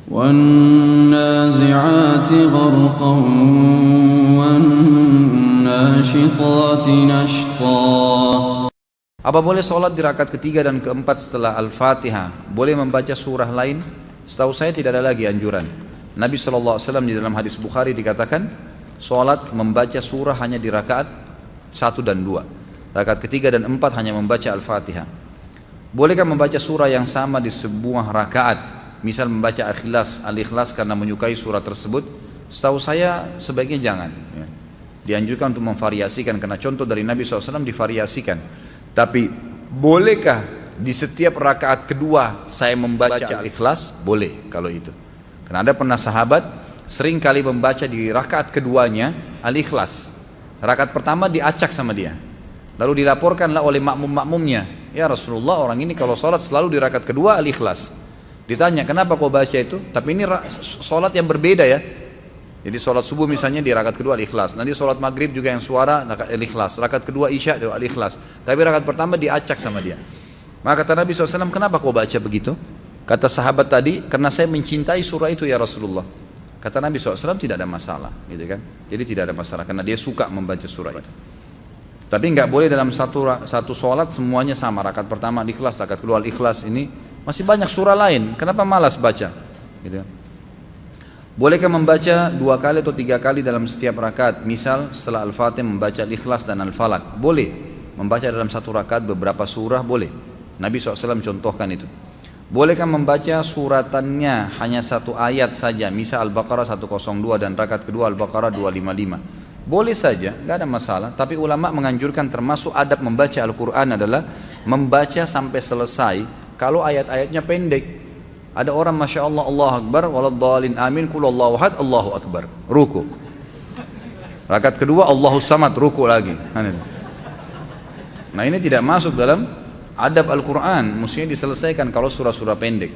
والنازعات غرقا والناشطات نشطا. Apa boleh sholat di rakaat ketiga dan keempat setelah Al-Fatihah? Boleh membaca surah lain? Setahu saya tidak ada lagi anjuran. Nabi SAW di dalam hadis Bukhari dikatakan, sholat membaca surah hanya di rakaat 1 dan 2. Rakaat ketiga dan 4 hanya membaca Al-Fatihah. Bolehkah membaca surah yang sama di sebuah rakaat? Misal membaca Al-Ikhlas karena menyukai surah tersebut? Setahu saya sebaiknya jangan. Dianjurkan untuk memvariasikan, karena contoh dari Nabi SAW divariasikan. Tapi bolehkah di setiap rakaat kedua saya membaca Al-Ikhlas? Boleh kalau itu. Karena ada pernah sahabat sering kali membaca di rakaat keduanya Al-Ikhlas. Rakaat pertama diacak sama dia. Lalu dilaporkanlah oleh makmum-makmumnya, ya Rasulullah, orang ini kalau sholat selalu di rakaat kedua Al-Ikhlas. Ditanya, kenapa kau baca itu? Tapi ini sholat yang berbeda ya. Jadi sholat subuh misalnya di rakaat kedua Al-Ikhlas, nanti sholat maghrib juga yang suara Al-Ikhlas, rakaat kedua Isya Al-Ikhlas, tapi rakaat pertama diacak sama dia. Maka kata Nabi SAW, kenapa kau baca begitu? Kata sahabat tadi, karena saya mencintai surah itu ya Rasulullah. Kata Nabi SAW, tidak ada masalah, gitu kan? Jadi tidak ada masalah, karena dia suka membaca surah itu. Tapi nggak boleh dalam satu sholat semuanya sama, rakaat pertama Al-Ikhlas, rakaat kedua Al-Ikhlas. Ini masih banyak surah lain, kenapa malas baca? Gitu. Bolehkah membaca 2 kali atau 3 kali dalam setiap rakaat? Misal setelah Al-Fatihah membaca Al-Ikhlas dan Al-Falaq. Boleh. Membaca dalam satu rakaat beberapa surah boleh. Nabi SAW contohkan itu. Bolehkah membaca suratannya hanya 1 ayat saja? Misal Al-Baqarah 102 dan rakaat kedua Al-Baqarah 255. Boleh saja, nggak ada masalah. Tapi ulama menganjurkan termasuk adab membaca Al-Quran adalah membaca sampai selesai kalau ayat-ayatnya pendek. Ada orang Masya Allah, Allahu Akbar, waladhdallin amin, Qul Allahu ahad, Allahu Akbar, ruku. Rakaat kedua Allahu Samad, ruku lagi. Nah ini tidak masuk dalam adab Al-Quran, mestinya diselesaikan kalau surah-surah pendek.